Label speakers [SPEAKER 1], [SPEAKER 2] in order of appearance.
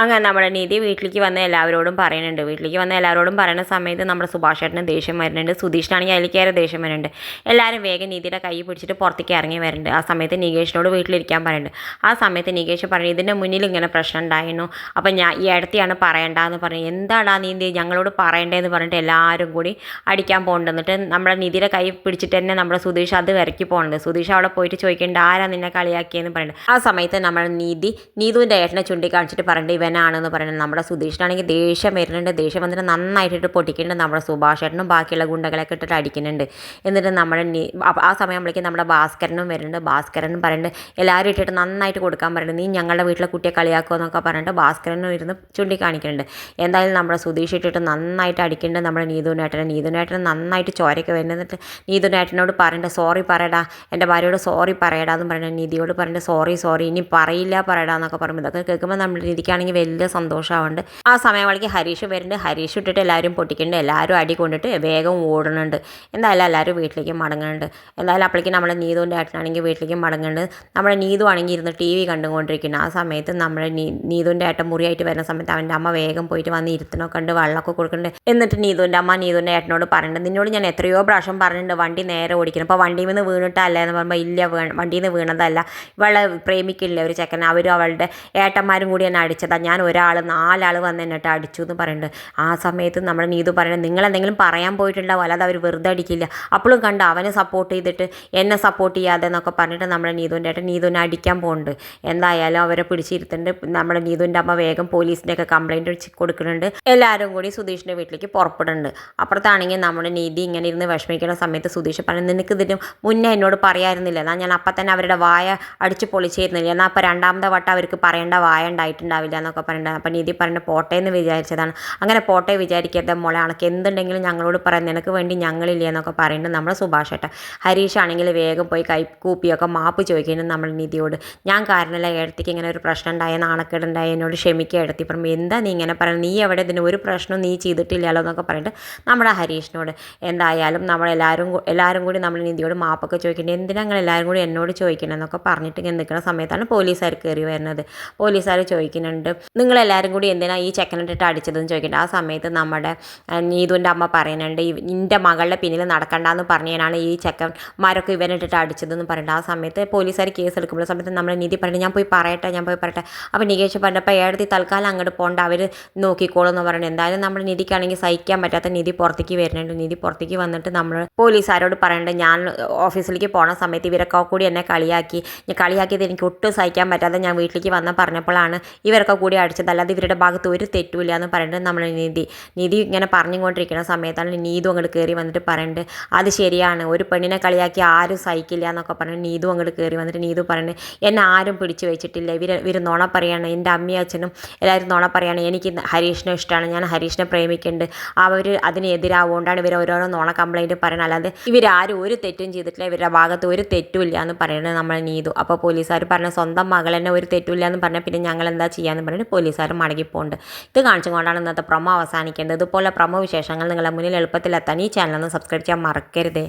[SPEAKER 1] അങ്ങനെ നമ്മുടെ നീതി വീട്ടിലേക്ക് വന്ന എല്ലാവരോടും പറയുന്നുണ്ട്. വീട്ടിലേക്ക് വന്ന എല്ലാവരോടും പറയുന്ന സമയത്ത് നമ്മുടെ സുഭാഷ് ചേട്ടന് ദേഷ്യം വരുന്നുണ്ട്. സുധീഷിനാണെങ്കിൽ അതിലേക്കേറെ ദേഷ്യം വരുന്നുണ്ട്. എല്ലാവരും വേഗം നീതിയുടെ കൈ പിടിച്ചിട്ട് പുറത്തേക്ക് ഇറങ്ങി വരുന്നുണ്ട്. ആ സമയത്ത് നികേഷിനോട് വീട്ടിലിരിക്കാൻ പറയുന്നുണ്ട്. ആ സമയത്ത് നികേഷ് പറഞ്ഞു, ഇതിൻ്റെ മുന്നിൽ ഇങ്ങനെ പ്രശ്നം ഉണ്ടായിരുന്നു, അപ്പം ഞാൻ ഈ അടുത്തെയാണ് പറയണ്ടെന്ന് പറഞ്ഞു. എന്താടാ നീതി ഞങ്ങളോട് പറയണ്ടേന്ന് പറഞ്ഞിട്ട് എല്ലാവരും കൂടി അടിക്കാൻ പോകുന്നുണ്ട്. എന്നിട്ട് നമ്മുടെ നീതിയുടെ കൈ പിടിച്ചിട്ട് തന്നെ നമ്മുടെ സുധീഷ് അത് വരയ്ക്ക് പോകുന്നുണ്ട്. സുധീഷ് അവിടെ പോയിട്ട് ചോദിക്കേണ്ട ആരാ നിന്നെ കളിയാക്കിയെന്ന് പറയുന്നുണ്ട്. ആ സമയത്ത് നമ്മുടെ നീതുവിൻ്റെ ഏട്ടനെ ചൂണ്ടിക്കാണിച്ചിട്ട് പറഞ്ഞിട്ട് ഇവനാണെന്ന് പറയുന്നത്. നമ്മുടെ സുധീഷിനാണെങ്കിൽ ദേഷ്യം വരുന്നുണ്ട്. ദേഷ്യം വന്നിട്ട് നന്നായിട്ടിട്ട് പൊട്ടിക്കുന്നുണ്ട്. നമ്മുടെ സുഭാഷ് ചേട്ടനും ബാക്കിയുള്ള ഗുണ്ടകളൊക്കെ ഇട്ടിട്ട് അടിക്കുന്നുണ്ട്. എന്നിട്ട് നമ്മുടെ ആ സമയമ്പോഴേക്കും നമ്മുടെ ഭാസ്കരനും വരുന്നുണ്ട്. ഭാസ്കരനും പറയുന്നുണ്ട് എല്ലാവരും ഇട്ടിട്ട് നന്നായിട്ട് കൊടുക്കാൻ പറയുന്നുണ്ട്. നീ ഞങ്ങളുടെ വീട്ടിലെ കുട്ടിയെ കളിയാക്കുമോ എന്നൊക്കെ പറഞ്ഞിട്ട് ഭാസ്കരനും ഇരുന്ന് ചൂണ്ടിക്കാണിക്കുന്നുണ്ട്. എന്തായാലും നമ്മുടെ സുധീഷ് ഇട്ടിട്ട് നന്നായിട്ട് അടിക്കുന്നുണ്ട് നമ്മുടെ നീതുനേട്ടനെ നന്നായിട്ട് ചോരയ്ക്ക് വരുന്നത്. എന്നിട്ട് നീതുനേട്ടനോട് പറയുന്നുണ്ട് സോറി പറയടാ, എൻ്റെ ഭാര്യയോട് സോറി പറയടാ എന്ന് പറയുന്നത്. നീതിയോട് പറഞ്ഞിട്ട് സോറി ഇനി പറയില്ല പറയടാ എന്നൊക്കെ പറയുമ്പോൾ ഇതൊക്കെ കേൾക്കുമ്പോൾ നമ്മുടെ രീതിക്കാണെങ്കിൽ വലിയ സന്തോഷമാവുന്നുണ്ട്. ആ സമയമാണെങ്കിൽ ഹരീഷ് വരുന്നുണ്ട്. ഹരീഷ് ഇട്ടിട്ട് എല്ലാവരും പൊട്ടിക്കുന്നുണ്ട്. എല്ലാവരും അടി കൊണ്ടിട്ട് വേഗം ഓടുന്നുണ്ട്. എന്തായാലും എല്ലാവരും വീട്ടിലേക്ക് മടങ്ങുന്നുണ്ട്. എന്തായാലും അപ്പോഴേക്കും നമ്മുടെ നീതുവിൻ്റെ ഏട്ടനാണെങ്കിൽ വീട്ടിലേക്ക് മടങ്ങുന്നുണ്ട്. നമ്മുടെ നീതു ആണെങ്കിൽ ഇരുന്ന് ടി വി കണ്ടുകൊണ്ടിരിക്കുന്നത്. ആ സമയത്ത് നമ്മുടെ നീതുവിൻ്റെ ഏട്ടൻ മുറിയായിട്ട് വരുന്ന സമയത്ത് അവൻ്റെ അമ്മ വേഗം പോയിട്ട് വന്ന് ഇരുത്തണൊക്കെ ഉണ്ട്, വെള്ളമൊക്കെ കൊടുക്കുന്നുണ്ട്. എന്നിട്ട് നീതുവിൻ്റെ അമ്മ നീതുവിൻ്റെ ഏട്ടനോട് പറയുന്നുണ്ട്, നിന്നോട് ഞാൻ എത്രയോ പ്രാവശ്യം പറഞ്ഞിട്ടുണ്ട് വണ്ടി നേരെ ഓടിക്കണം. അപ്പോൾ വണ്ടിയിൽ നിന്ന് വീണിട്ടല്ല എന്ന് പറയുമ്പോൾ ഇല്ല വണ്ടിയിൽ നിന്ന് വീണതല്ല, ഇവളെ പ്രേമിക്കില്ല ഒരു ചെക്കൻ, അവരും അവളുടെ ഏട്ടന്മാരും കൂടി എന്നെ അടിച്ചതാണ്, ഞാൻ ഒരാൾ 4 ആൾ വന്ന് എന്നിട്ട് അടിച്ചു എന്ന് പറയുന്നുണ്ട്. ആ സമയത്ത് നമ്മുടെ നീതു പറയുന്നത് നിങ്ങളെന്തെങ്കിലും പറയാൻ പോയിട്ടുണ്ടാവും, അല്ലാതെ അവർ വെറുതെ അടിക്കില്ല. അപ്പോഴും കണ്ട് അവനെ സപ്പോർട്ട് ചെയ്തിട്ട് എന്നെ സപ്പോർട്ട് ചെയ്യാതെ എന്നൊക്കെ പറഞ്ഞിട്ട് നമ്മുടെ നീതുവിൻ്റെ ഏട്ടൻ നീതുവിനെ അടിക്കാൻ പോകുന്നുണ്ട്. എന്തായാലും അവരെ പിടിച്ചിരുത്തുന്നുണ്ട്. നമ്മുടെ നീതുവിൻ്റെ അമ്മ വേഗം പോലീസിൻ്റെയൊക്കെ കംപ്ലയിൻറ്റ് കൊടുക്കുന്നുണ്ട്. എല്ലാവരും കൂടി സുധീഷിൻ്റെ വീട്ടിലേക്ക് പുറപ്പെടുന്നുണ്ട്. അപ്പുറത്താണെങ്കിൽ നമ്മുടെ നീതി ഇങ്ങനെ ഇരുന്ന് വിഷമിക്കുന്ന സമയത്ത് സുധീഷ് പറയുന്നത് നിനക്ക് ഇതിന് മുന്നേ എന്നോട് പറയായിരുന്നില്ല, എന്നാൽ ഞാൻ അപ്പം തന്നെ അവരുടെ വായ അടിച്ച് പൊളിച്ചിരുന്നില്ല, എന്നാൽ അപ്പോൾ രണ്ടാമത്തെ വട്ടം അവർക്ക് പറയേണ്ട വായ ഉണ്ടായിട്ടുണ്ടാവില്ല എന്നൊക്കെ പറയുന്നുണ്ട്. അപ്പം നീതി പറഞ്ഞ പോട്ടെ എന്ന് വിചാരിച്ചതാണ്. അങ്ങനെ പോട്ടെ വിചാരിക്കരുത് മോളെ, അണക്ക് എന്തുണ്ടെങ്കിലും ഞങ്ങളോട് പറയാം, നിനക്ക് വേണ്ടി ഞങ്ങളില്ല എന്നൊക്കെ പറയുന്നുണ്ട് നമ്മുടെ സുഭാഷ് ഏട്ടൻ. ഹരീഷ് ആണെങ്കിൽ വേഗം പോയി കൈ കൂപ്പിയൊക്കെ മാപ്പ് ചോദിക്കുന്നത് നമ്മൾ നിധിയോട്. ഞാൻ കാരണമല്ല ഏടത്തിക്ക് ഇങ്ങനെ ഒരു പ്രശ്നം ഉണ്ടായ നാണക്കേടുണ്ടായി, എന്നോട് ക്ഷമിക്കുക ഏടത്തി. പറയുമ്പോൾ എന്താ നീ ഇങ്ങനെ പറയുന്നത്, നീ എവിടെ ഇതിന് ഒരു പ്രശ്നവും നീ ചെയ്തിട്ടില്ലല്ലോ എന്നൊക്കെ പറഞ്ഞിട്ട് നമ്മുടെ ഹരീഷിനോട്. എന്തായാലും എല്ലാവരും കൂടി നമ്മൾ നിധിയോട് മാപ്പൊക്കെ ചോദിക്കേണ്ടത്, എന്തിനാ നിങ്ങൾ എല്ലാവരും കൂടി എന്നോട് ചോദിക്കണം എന്നൊക്കെ പറഞ്ഞിട്ട് ഇങ്ങനെ നിൽക്കുന്ന സമയത്താണ് പോലീസുകാർ കയറി വരുന്നത്. പോലീസുകാർ ചോദിക്കുന്നുണ്ട് നിങ്ങളെല്ലാവരും കൂടി എന്തിനാ ഈ ചെക്കനിട്ടിട്ട് അടിച്ചതെന്ന് ചോദിക്കുന്നുണ്ട്. ആ സമയത്ത് നമ്മുടെ നീതുവിൻ്റെ അമ്മ പറയുന്നുണ്ട് എൻ്റെ മകളുടെ പിന്നിൽ നടക്കണ്ടെന്ന് പറഞ്ഞതിനാണ് ഈ ചെക്കന്മാരൊക്കെ ഇവനിട്ടിട്ട് അടിച്ചതെന്ന് പറയുന്നുണ്ട്. ആ സമയത്ത് പോലീസുകാർ കേസ് എടുക്കുമ്പോൾ സമയത്ത് നമ്മുടെ നീതി പറഞ്ഞിട്ട് ഞാൻ പോയി പറയട്ടെ. അപ്പോൾ നികേഷ് പറഞ്ഞപ്പോൾ ഏടത്തി തൽക്കാലം അങ്ങോട്ട് പോകണ്ട, അവർ നോക്കിക്കോളും എന്ന് പറയുന്നത്. എന്തായാലും നമ്മുടെ നിധിക്കാണെങ്കിൽ സഹിക്കാൻ പറ്റാത്ത നീതി പുറത്തേക്ക് വരുന്നുണ്ട്. നീതി പുറത്തേക്ക് വന്നിട്ട് നമ്മൾ പോലീസുകാരോട് പറയുന്നുണ്ട് ഞാൻ ഓഫീസിലേക്ക് പോണ സമയത്ത് ഇവരൊക്കെ കൂടി എന്നെ കളിയാക്കിയത് എനിക്ക് ഒട്ടും സഹിക്കാൻ പറ്റാതെ ഞാൻ വീട്ടിലേക്ക് വന്ന് പറഞ്ഞപ്പോഴാണ് ഇവരൊക്കെ കൂടി അടിച്ചത്, അല്ലാതെ ഇവരുടെ ഭാഗത്ത് ഒരു തെറ്റുമില്ല എന്ന് പറഞ്ഞിട്ട് നമ്മൾ നീതി ഇങ്ങനെ പറഞ്ഞുകൊണ്ടിരിക്കുന്ന സമയത്താണ് നീതു അങ്ങോട്ട് കയറി വന്നിട്ട് പറയുന്നുണ്ട് അത് ശരിയാണ്, ഒരു പെണ്ണിനെ കളിയാക്കി ആരും സഹിക്കില്ല എന്നൊക്കെ പറഞ്ഞ് നീതു അങ്ങോട്ട് കയറി വന്നിട്ട് നീതു പറയുന്നുണ്ട് എന്നെ ആരും പിടിച്ചു വെച്ചിട്ടില്ല, ഇവർ നുണ പറയാണ്, എൻ്റെ അമ്മയും അച്ഛനും എല്ലാവരും നുണ പറയാണ്, എനിക്ക് ഹരീഷിനെ ഇഷ്ടമാണ്, ഞാൻ ഹരീഷിനെ പ്രേമിക്കുന്നുണ്ട്, അവർ അതിനെതിരാവുകൊണ്ടാണ് ഇവർ ഓരോരോ നുണ കംപ്ലൈൻറ്റ് പറയുന്നത്, അല്ലാതെ ഇവരാരും ഒരു തെറ്റും ചെയ്തിട്ടില്ല, ഇവരുടെ ഭാഗത്ത് ഒരു തെറ്റുമില്ല എന്ന് പറയുന്നത് നമ്മൾ നീതു. അപ്പോൾ പോലീസുകാർ പറഞ്ഞ സ്വന്തം മകൾ തന്നെ ഒരു തെറ്റുമില്ല എന്ന് പറഞ്ഞാൽ പിന്നെ ഞങ്ങൾ എന്താ ചെയ്യാന്ന് പറഞ്ഞിട്ട് പോലീസുകാർ മടങ്ങിപ്പോണ്ട്. ഇത് കാണിച്ചുകൊണ്ടാണ് ഇന്നത്തെ പ്രൊമോ അവസാനിക്കേണ്ടത്. ഇതുപോലെ പ്രൊമോ വിശേഷങ്ങൾ നിങ്ങളുടെ മുന്നിൽ എളുപ്പത്തിലെത്താൻ ഈ ചാനൽ ഒന്ന് സബ്സ്ക്രൈബ് ചെയ്യാൻ മറക്കരുതേ.